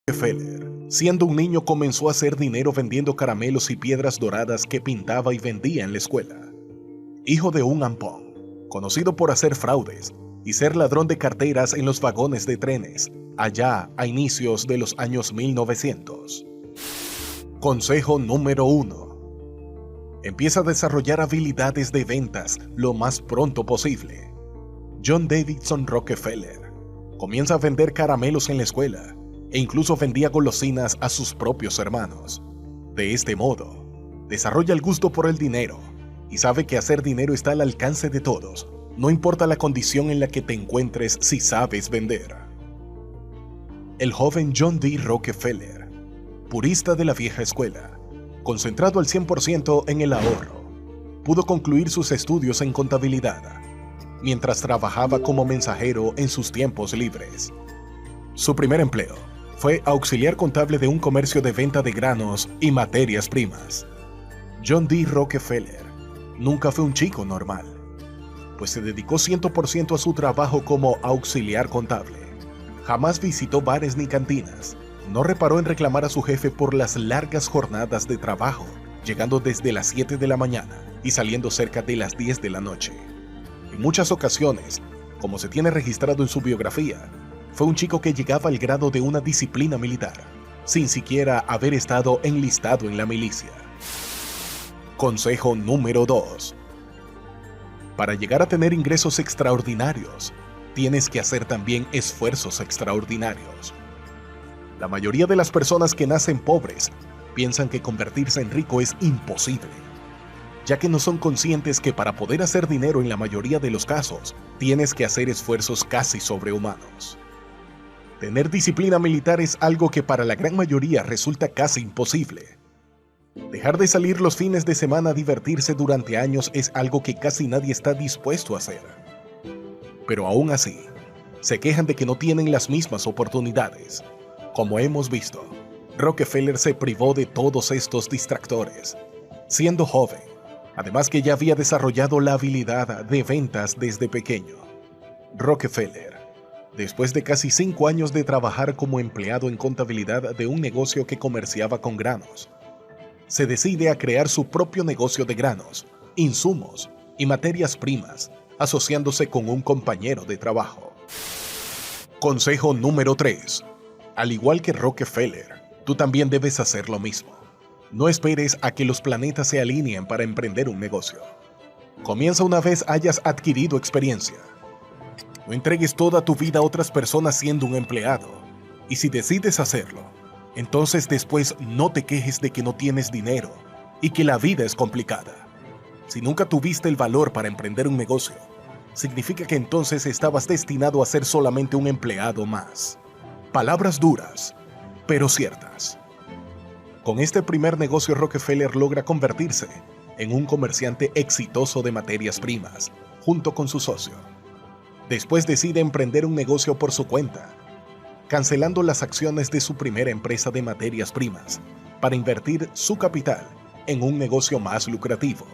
Rockefeller, siendo un niño, comenzó a hacer dinero vendiendo caramelos y piedras doradas que pintaba y vendía en la escuela. Hijo de un ampón, conocido por hacer fraudes y ser ladrón de carteras en los vagones de trenes, allá a inicios de los años 1900. Consejo número 1. Empieza a desarrollar habilidades de ventas lo más pronto posible. John Davidson Rockefeller comienza a vender caramelos en la escuela e incluso vendía golosinas a sus propios hermanos. De este modo, desarrolla el gusto por el dinero y sabe que hacer dinero está al alcance de todos, no importa la condición en la que te encuentres si sabes vender. El joven John D. Rockefeller, purista de la vieja escuela, concentrado al 100% en el ahorro, pudo concluir sus estudios en contabilidad, mientras trabajaba como mensajero en sus tiempos libres. Su primer empleo fue auxiliar contable de un comercio de venta de granos y materias primas. John D. Rockefeller nunca fue un chico normal, pues se dedicó 100% a su trabajo como auxiliar contable. Jamás visitó bares ni cantinas, no reparó en reclamar a su jefe por las largas jornadas de trabajo, llegando desde las 7 de la mañana y saliendo cerca de las 10 de la noche. En muchas ocasiones, como se tiene registrado en su biografía, fue un chico que llegaba al grado de una disciplina militar, sin siquiera haber estado enlistado en la milicia. Consejo número 2. Para llegar a tener ingresos extraordinarios, tienes que hacer también esfuerzos extraordinarios. La mayoría de las personas que nacen pobres piensan que convertirse en rico es imposible, ya que no son conscientes que para poder hacer dinero en la mayoría de los casos, tienes que hacer esfuerzos casi sobrehumanos. Tener disciplina militar es algo que para la gran mayoría resulta casi imposible. Dejar de salir los fines de semana a divertirse durante años es algo que casi nadie está dispuesto a hacer. Pero aún así, se quejan de que no tienen las mismas oportunidades. Como hemos visto, Rockefeller se privó de todos estos distractores, siendo joven, además que ya había desarrollado la habilidad de ventas desde pequeño. Rockefeller, después de casi 5 años de trabajar como empleado en contabilidad de un negocio que comerciaba con granos, se decide a crear su propio negocio de granos, insumos y materias primas, asociándose con un compañero de trabajo. Consejo número 3. Al igual que Rockefeller, tú también debes hacer lo mismo. No esperes a que los planetas se alineen para emprender un negocio. Comienza una vez hayas adquirido experiencia. No entregues toda tu vida a otras personas siendo un empleado. Y si decides hacerlo, entonces después no te quejes de que no tienes dinero y que la vida es complicada. Si nunca tuviste el valor para emprender un negocio, significa que entonces estabas destinado a ser solamente un empleado más. Palabras duras, pero ciertas. Con este primer negocio, Rockefeller logra convertirse en un comerciante exitoso de materias primas, junto con su socio. Después decide emprender un negocio por su cuenta, cancelando las acciones de su primera empresa de materias primas para invertir su capital en un negocio más lucrativo.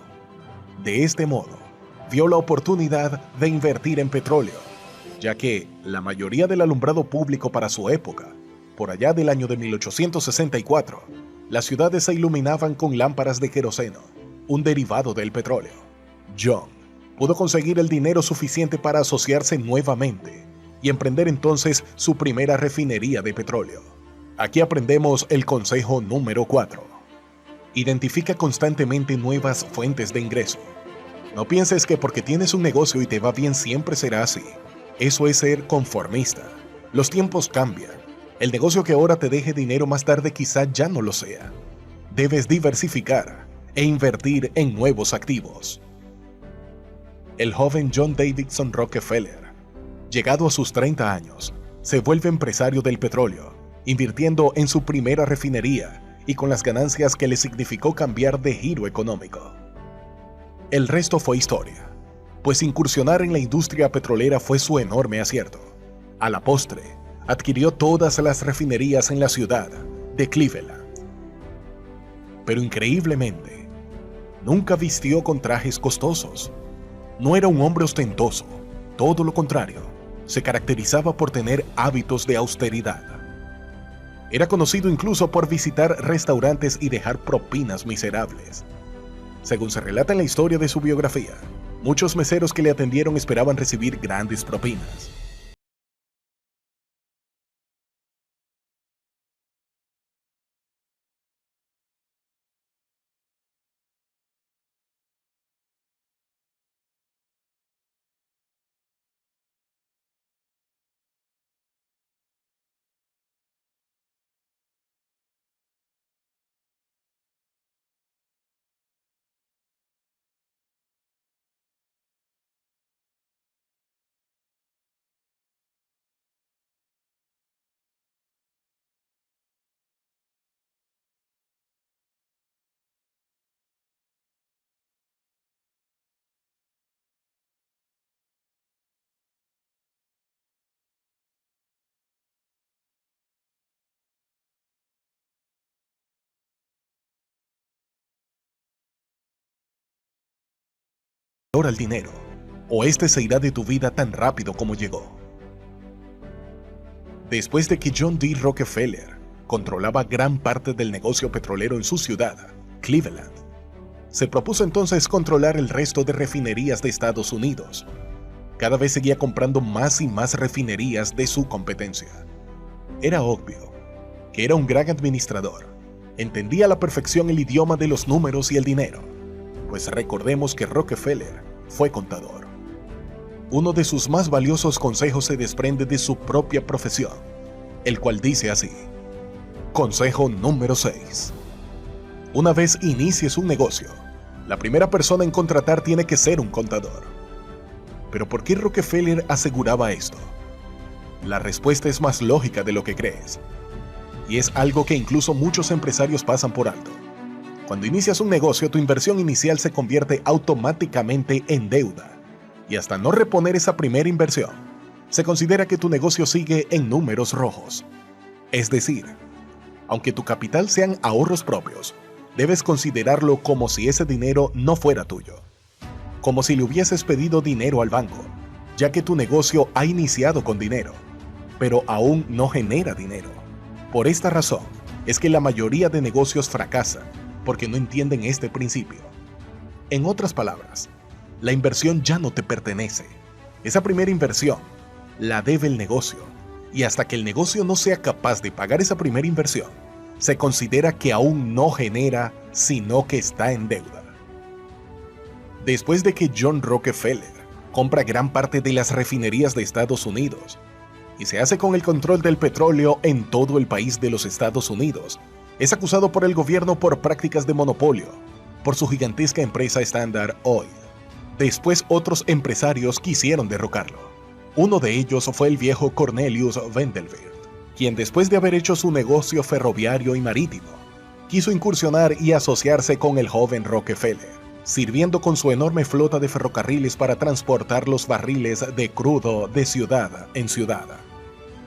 De este modo, vio la oportunidad de invertir en petróleo, ya que la mayoría del alumbrado público para su época, por allá del año de 1864, las ciudades se iluminaban con lámparas de queroseno, un derivado del petróleo. John pudo conseguir el dinero suficiente para asociarse nuevamente y emprender entonces su primera refinería de petróleo. Aquí aprendemos el consejo número 4. Identifica constantemente nuevas fuentes de ingreso. No pienses que porque tienes un negocio y te va bien siempre será así. Eso es ser conformista. Los tiempos cambian. El negocio que ahora te deje dinero más tarde quizá ya no lo sea. Debes diversificar e invertir en nuevos activos. El joven John Davidson Rockefeller, llegado a sus 30 años, se vuelve empresario del petróleo, invirtiendo en su primera refinería y con las ganancias que le significó cambiar de giro económico. El resto fue historia, pues incursionar en la industria petrolera fue su enorme acierto. A la postre, adquirió todas las refinerías en la ciudad de Cleveland. Pero increíblemente, nunca vistió con trajes costosos. No era un hombre ostentoso, todo lo contrario, se caracterizaba por tener hábitos de austeridad. Era conocido incluso por visitar restaurantes y dejar propinas miserables. Según se relata en la historia de su biografía, muchos meseros que le atendieron esperaban recibir grandes propinas. Valora el dinero, o este se irá de tu vida tan rápido como llegó. Después de que John D. Rockefeller controlaba gran parte del negocio petrolero en su ciudad, Cleveland, se propuso entonces controlar el resto de refinerías de Estados Unidos. Cada vez seguía comprando más y más refinerías de su competencia. Era obvio que era un gran administrador. Entendía a la perfección el idioma de los números y el dinero, pues recordemos que Rockefeller fue contador. Uno de sus más valiosos consejos se desprende de su propia profesión, el cual dice así: Consejo número 6. Una vez inicies un negocio, la primera persona en contratar tiene que ser un contador. ¿Pero por qué Rockefeller aseguraba esto? La respuesta es más lógica de lo que crees, y es algo que incluso muchos empresarios pasan por alto. Cuando inicias un negocio, tu inversión inicial se convierte automáticamente en deuda, y hasta no reponer esa primera inversión, se considera que tu negocio sigue en números rojos. Es decir, aunque tu capital sean ahorros propios, debes considerarlo como si ese dinero no fuera tuyo, como si le hubieses pedido dinero al banco, ya que tu negocio ha iniciado con dinero, pero aún no genera dinero. Por esta razón, es que la mayoría de negocios fracasan, porque no entienden este principio. En otras palabras, la inversión ya no te pertenece. Esa primera inversión la debe el negocio, y hasta que el negocio no sea capaz de pagar esa primera inversión, se considera que aún no genera, sino que está en deuda. Después de que John Rockefeller compra gran parte de las refinerías de Estados Unidos y se hace con el control del petróleo en todo el país de los Estados Unidos, es acusado por el gobierno por prácticas de monopolio, por su gigantesca empresa Standard Oil. Después otros empresarios quisieron derrocarlo. Uno de ellos fue el viejo Cornelius Vanderbilt, quien después de haber hecho su negocio ferroviario y marítimo, quiso incursionar y asociarse con el joven Rockefeller, sirviendo con su enorme flota de ferrocarriles para transportar los barriles de crudo de ciudad en ciudad.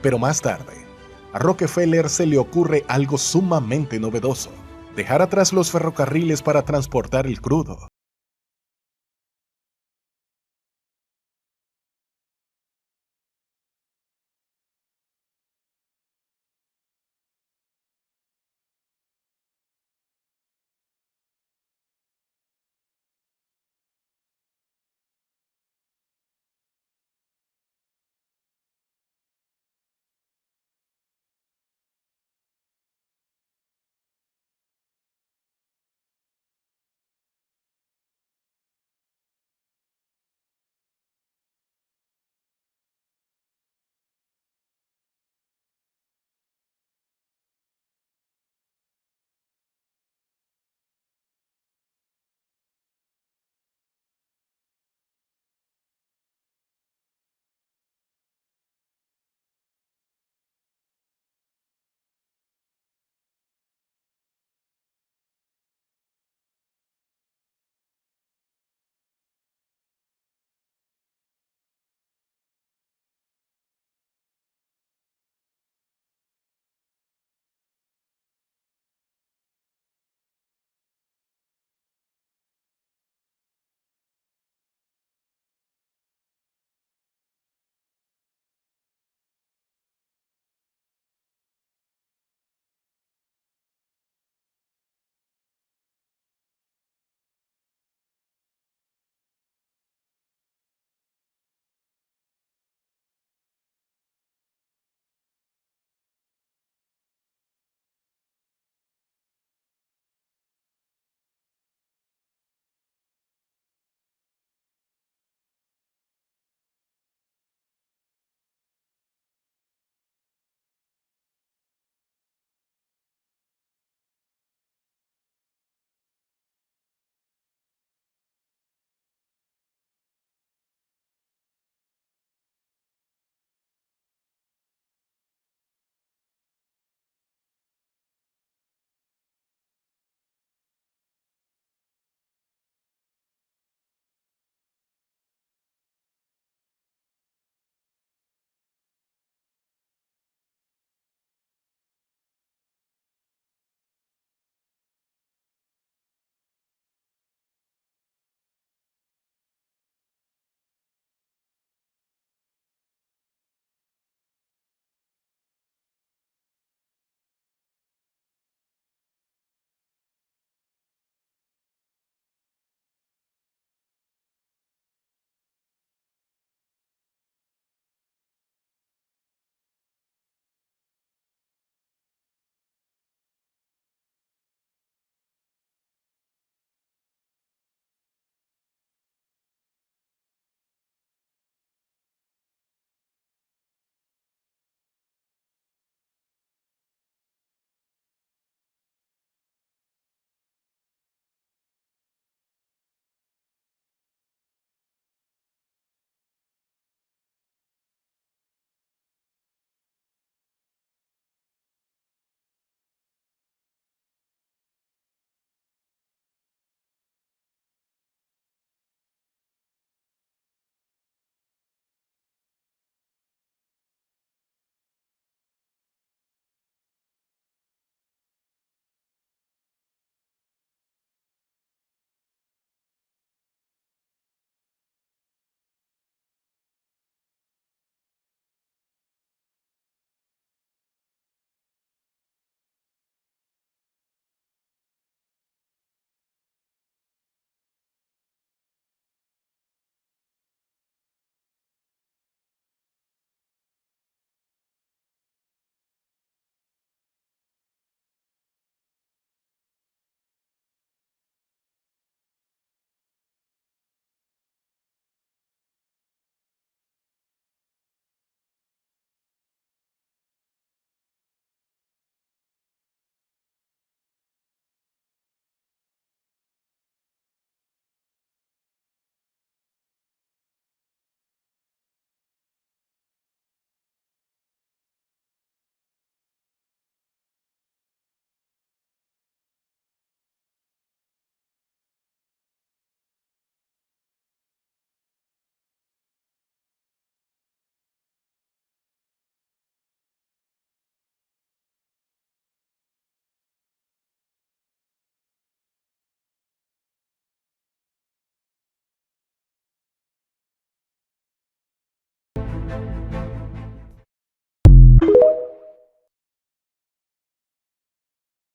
Pero más tarde, a Rockefeller se le ocurre algo sumamente novedoso: dejar atrás los ferrocarriles para transportar el crudo.